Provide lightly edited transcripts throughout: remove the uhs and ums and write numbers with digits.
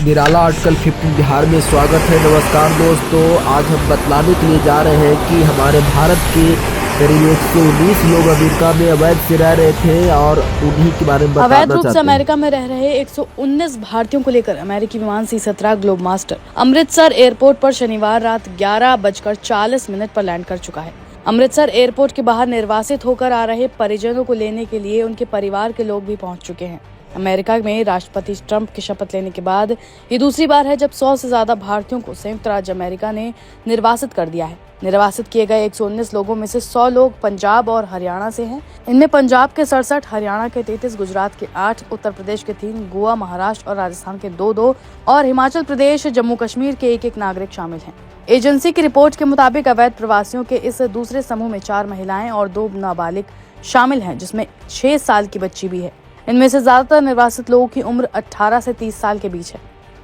निराला article 15 Bihar में स्वागत है। नमस्कार दोस्तों, आज हम बतलाने के लिए जा रहे हैं कि हमारे भारत के करीब 119 लोग अमेरिका में अवैध से रह रहे थे और उन्हीं के बारे में बताना अवैध रूप से चाहते हैं। अमेरिका में रह रहे 119 भारतीयों को लेकर अमेरिकी विमान C-17 globe master Amritsar airport पर शनिवार रात 11:40 पर लैंड कर चुका है। अमृतसर एयरपोर्ट के बाहर निर्वासित होकर आ रहे परिजनों को लेने के लिए उनके परिवार के लोग भी पहुंच चुके हैं। अमेरिका में राष्ट्रपति ट्रंप की शपथ लेने के बाद ये दूसरी बार है जब 100 से ज्यादा भारतीयों को संयुक्त राज्य अमेरिका ने निर्वासित कर दिया है। निर्वासित किए गए 119 लोगों में से 100 लोग पंजाब और हरियाणा से हैं। इनमें पंजाब के 67, हरियाणा के 33, गुजरात के 8, उत्तर प्रदेश के 3, गोवा, महाराष्ट्र और राजस्थान के 2 और हिमाचल प्रदेश, जम्मू कश्मीर के 1 नागरिक शामिल हैं। एजेंसी की रिपोर्ट के मुताबिक अवैध प्रवासियों के इस दूसरे समूह में 4 महिलाएं और 2 नाबालिग शामिल हैं, जिसमें 6 साल की बच्ची भी है। इनमें से ज्यादातर निर्वासित लोगों की उम्र 18 से 30 साल के बीच है।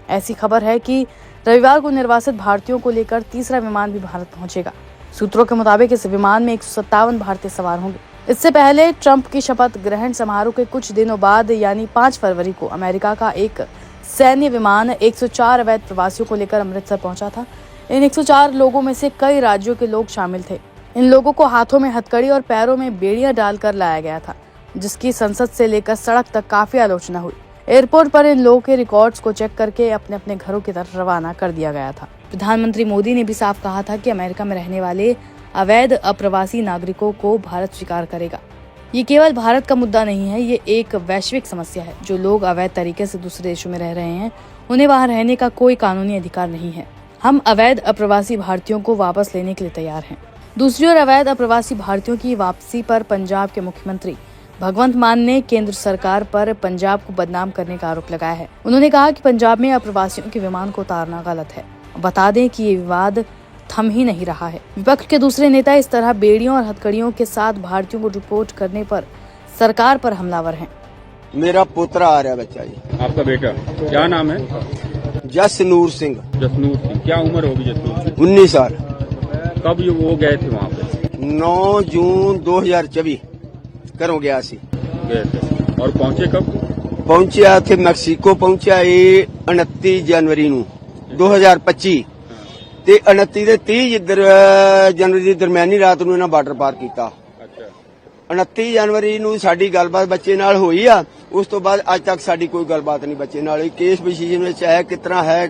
ऐसी खबर है कि रविवार को निर्वासित भारतीयों को लेकर तीसरा विमान भी भारत पहुंचेगा। सूत्रों के मुताबिक इस विमान में 157 भारतीय सवार होंगे। इससे पहले ट्रंप की शपथ ग्रहण समारोह के कुछ दिनों बाद यानी 5 फरवरी को अमेरिका का एक सैन्य विमान 104 अवैध प्रवासियों को लेकर अमृतसर पहुंचा था। इन 104 लोगों में से कई राज्यों के लोग शामिल थे। इन लोगों को हाथों में हथकड़ी और पैरों में बेड़ियां डालकर लाया गया था, जिसकी संसद से लेकर सड़क तक काफी आलोचना हुई। एयरपोर्ट पर इन लोगों के रिकॉर्ड्स को चेक करके अपने अपने घरों की तरफ रवाना कर दिया गया था। प्रधानमंत्री मोदी ने भी साफ कहा था कि अमेरिका में रहने वाले अवैध अप्रवासी नागरिकों को भारत स्वीकार करेगा। ये केवल भारत का मुद्दा नहीं है, ये एक वैश्विक समस्या है। जो लोग अवैध तरीके से दूसरे देशों में रह रहे हैं, उन्हें वहां रहने का कोई कानूनी अधिकार नहीं है। हम अवैध अप्रवासी भारतीयों को वापस लेने के लिए तैयार हैं। दूसरी ओर अवैध अप्रवासी भारतीयों की वापसी पर पंजाब के मुख्यमंत्री भगवंत मान ने केंद्र सरकार पर पंजाब को बदनाम करने का आरोप लगाया है। उन्होंने कहा कि पंजाब में अप्रवासियों के विमान को उतारना गलत है। बता दें कि ये विवाद थम ही नहीं रहा है। विपक्ष के दूसरे नेता इस तरह बेड़ियों और हथकड़ियों के साथ भारतीयों को रिपोर्ट करने पर सरकार पर हमलावर हैं। मेरा पोतरा आ रहा है बच्चा जी। आपका बेटा क्या नाम है? जसनूर सिंह। जसनूर सिंह। क्या उम्र होगी जसनूर सिंह? 19 साल। कब ये वो गए थे वहाँ पे? 9 जून 2024 घरों गया सी। गए थे और पहुँचे कब? पहुंचा थे मैक्सीको, पहुंचा ये 29 जनवरी नू 2025 ਤੇ 29 ਦੇ 30 ਜਨਵਰੀ ਦੀ ਦਰਮਿਆਨੀ ਰਾਤ ਨੂੰ ਇਹਨਾਂ ਬਾਰਡਰ ਪਾਰ ਕੀਤਾ। अच्छा 29 ਜਨਵਰੀ ਨੂੰ ਸਾਡੀ ਗੱਲਬਾਤ ਬੱਚੇ ਨਾਲ ਹੋਈ ਆ। ਉਸ ਤੋਂ ਬਾਅਦ ਅੱਜ ਤੱਕ ਸਾਡੀ ਕੋਈ ਗੱਲਬਾਤ ਨਹੀਂ ਬੱਚੇ ਨਾਲ ਹੋਈ। ਕੇਸ ਪੋਜੀਸ਼ਨ ਵਿੱਚ ਹੈ ਕਿਤਨਾ ਹੈ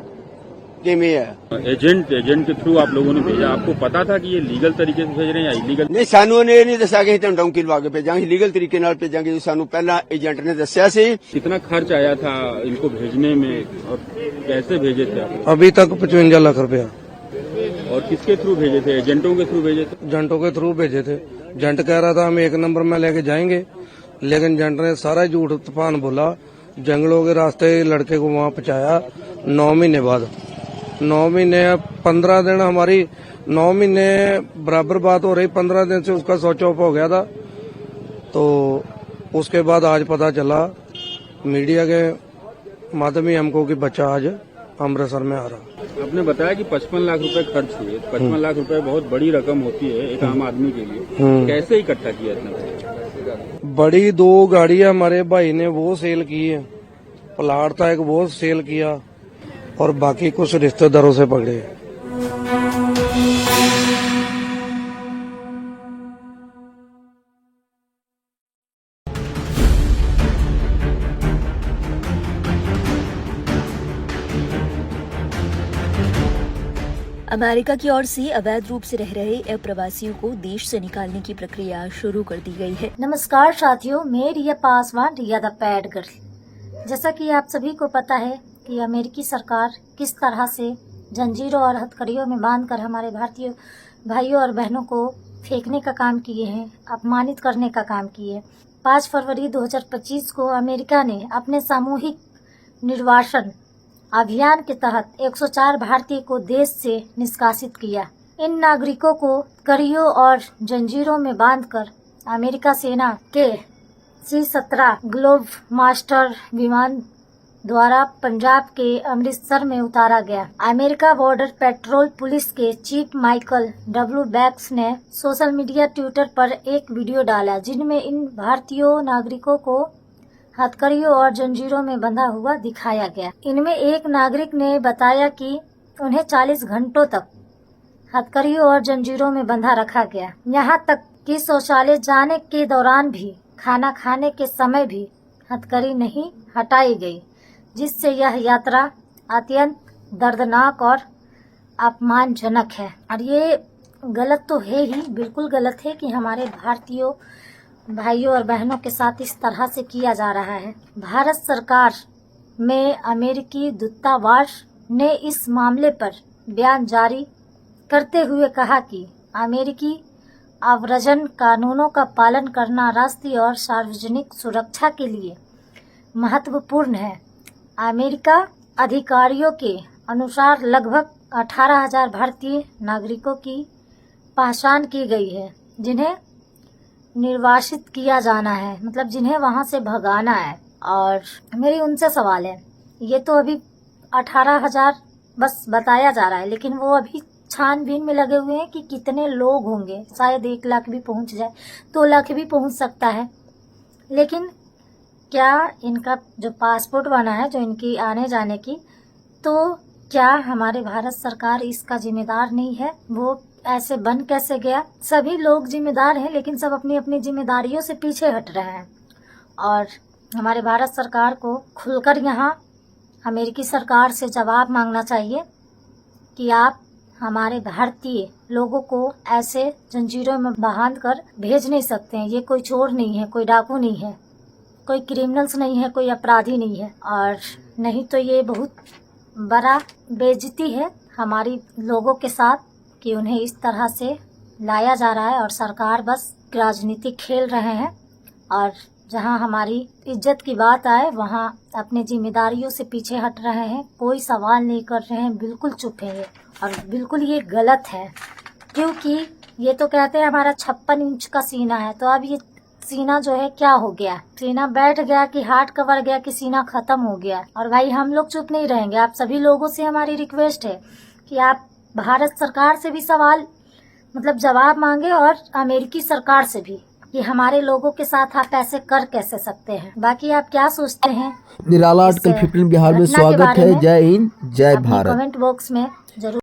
ਕਿਵੇਂ ਹੈ। एजेंट के थ्रू आप लोगों ने भेजा। आपको पता था कि ये लीगल तरीके से भेज रहे हैं या इलीगल? ਨਹੀਂ ਸਾਨੂੰ ਉਹਨੇ ਇਹ ਨਹੀਂ ਦੱਸਿਆ ਕਿ ਅਸੀਂ ਤੁਹਾਨੂੰ ਡੌਂਕੀ ਲਵਾ ਕੇ ਭੇਜਾਂਗੇ, ਲੀਗਲ ਤਰੀਕੇ ਨਾਲ ਭੇਜਾਂਗੇ। ਜੋ ਸਾਨੂੰ ਪਹਿਲਾਂ ਏਜੰਟ ਨੇ ਦੱਸਿਆ ਸੀ। कितना खर्च आया था इनको भेजने में और कैसे भेजे थे आप? अभी तक 55 लाख रुपया और किसके थ्रू भेजे थे? एजेंटों के थ्रू भेजे थे? एजेंटों के थ्रू भेजे थे। एजेंट कह रहा था हम 1 नंबर में लेके जाएंगे, लेकिन एजेंट ने सारा झूठ तूफान बोला। जंगलों के रास्ते लड़के को वहां पहुंचाया 9 महीने बाद। 9 महीने 15 दिन हमारी 9 महीने बराबर बात हो रही। 15 दिन से उसका स्विच ऑफ हो गया था। तो उसके बाद आज पता चला मीडिया के माध्यम ही हमको कि बच्चा आज अमृतसर में आ रहा। आपने बताया कि 55 लाख रुपए खर्च हुए। 55 लाख रुपए बहुत बड़ी रकम होती है एक आम आदमी के लिए। कैसे इकट्ठा किया इतना पैसा? बड़ी 2 गाड़ियां हमारे भाई ने वो सेल की है। प्लाट था एक वो सेल किया और बाकी कुछ रिश्तेदारों से पकड़े। अमेरिका की ओर से अवैध रूप से रह रहे अप्रवासियों को देश से निकालने की प्रक्रिया शुरू कर दी गई है। नमस्कार साथियों, मैं रिया पासवान, रिया द पैड गर्ल। जैसा कि आप सभी को पता है कि अमेरिकी सरकार किस तरह से जंजीरों और हथकड़ियों में बांधकर हमारे भारतीय भाइयों और बहनों को फेंकने का काम किए हैं, अपमानित करने का काम किए। 5 फरवरी 2025 को अमेरिका ने अपने सामूहिक निर्वासन अभियान के तहत 104 भारतीय को देश से निष्कासित किया। इन नागरिकों को कड़ियों और जंजीरों में बांधकर अमेरिका सेना के C-17 ग्लोब मास्टर विमान द्वारा पंजाब के अमृतसर में उतारा गया। अमेरिका बॉर्डर पेट्रोल पुलिस के चीफ माइकल W. बैक्स ने सोशल मीडिया ट्विटर पर एक वीडियो डाला, जिनमें इन भारतीय नागरिकों को हथकड़ियों और जंजीरों में बंधा हुआ दिखाया गया। इनमें एक नागरिक ने बताया कि उन्हें 40 घंटों तक हथकड़ियों और जंजीरों में बंधा रखा गया। यहाँ तक कि शौचालय जाने के दौरान भी, खाना खाने के समय भी हथकड़ी नहीं हटाई गई, जिससे यह यात्रा अत्यंत दर्दनाक और अपमानजनक है। और ये गलत तो है ही, बिल्कुल गलत है कि हमारे भारतीयों भाइयों और बहनों के साथ इस तरह से किया जा रहा है। भारत सरकार में अमेरिकी दूतावास ने इस मामले पर बयान जारी करते हुए कहा कि अमेरिकी अव्रजन कानूनों का पालन करना राष्ट्रीय और सार्वजनिक सुरक्षा के लिए महत्वपूर्ण है। अमेरिका अधिकारियों के अनुसार लगभग 18,000 भारतीय नागरिकों की पहचान की गई है, जिन्हें निर्वासित किया जाना है, मतलब जिन्हें वहां से भगाना है। और मेरी उनसे सवाल है, ये तो अभी 18,000 बस बताया जा रहा है, लेकिन वो अभी छानबीन में लगे हुए हैं कि कितने लोग होंगे। शायद 1 लाख भी पहुंच जाए, 2 लाख भी पहुंच सकता है। लेकिन क्या इनका जो पासपोर्ट बना है, जो इनकी आने जाने की, तो क्या हमारे भारत सरकार इसका जिम्मेदार नहीं है? वो ऐसे बन कैसे गया? सभी लोग जिम्मेदार हैं, लेकिन सब अपनी अपनी जिम्मेदारियों से पीछे हट रहे हैं। और हमारे भारत सरकार को खुलकर यहाँ अमेरिकी सरकार से जवाब मांगना चाहिए कि आप हमारे भारतीय लोगों को ऐसे जंजीरों में बांध कर भेज नहीं सकते हैं। ये कोई चोर नहीं है, कोई डाकू नहीं है, कोई क्रिमिनल्स नहीं है, कोई अपराधी नहीं है। और नहीं तो ये बहुत बड़ा बेइज्जती है हमारी लोगों के साथ कि उन्हें इस तरह से लाया जा रहा है और सरकार बस राजनीति खेल रहे हैं। और जहां हमारी इज्जत की बात आए वहां अपनी जिम्मेदारियों से पीछे हट रहे हैं, कोई सवाल नहीं कर रहे हैं, बिल्कुल चुप है ये। और बिल्कुल ये गलत है, क्योंकि ये तो कहते हैं हमारा 56 इंच का सीना है, तो अब ये सीना जो है क्या हो गया? सीना बैठ गया कि हार्ट कवर गया कि सीना खत्म हो गया? और भाई हम लोग चुप नहीं रहेंगे। आप सभी लोगों से हमारी रिक्वेस्ट है कि आप भारत सरकार से भी सवाल मतलब जवाब मांगे और अमेरिकी सरकार से भी कि हमारे लोगों के साथ आप ऐसे कर कैसे सकते हैं। बाकी आप क्या सोचते हैं? निराला आर्टिकल 15 बिहार में स्वागत है। जय हिंद, जय भारत। कमेंट बॉक्स में जरूर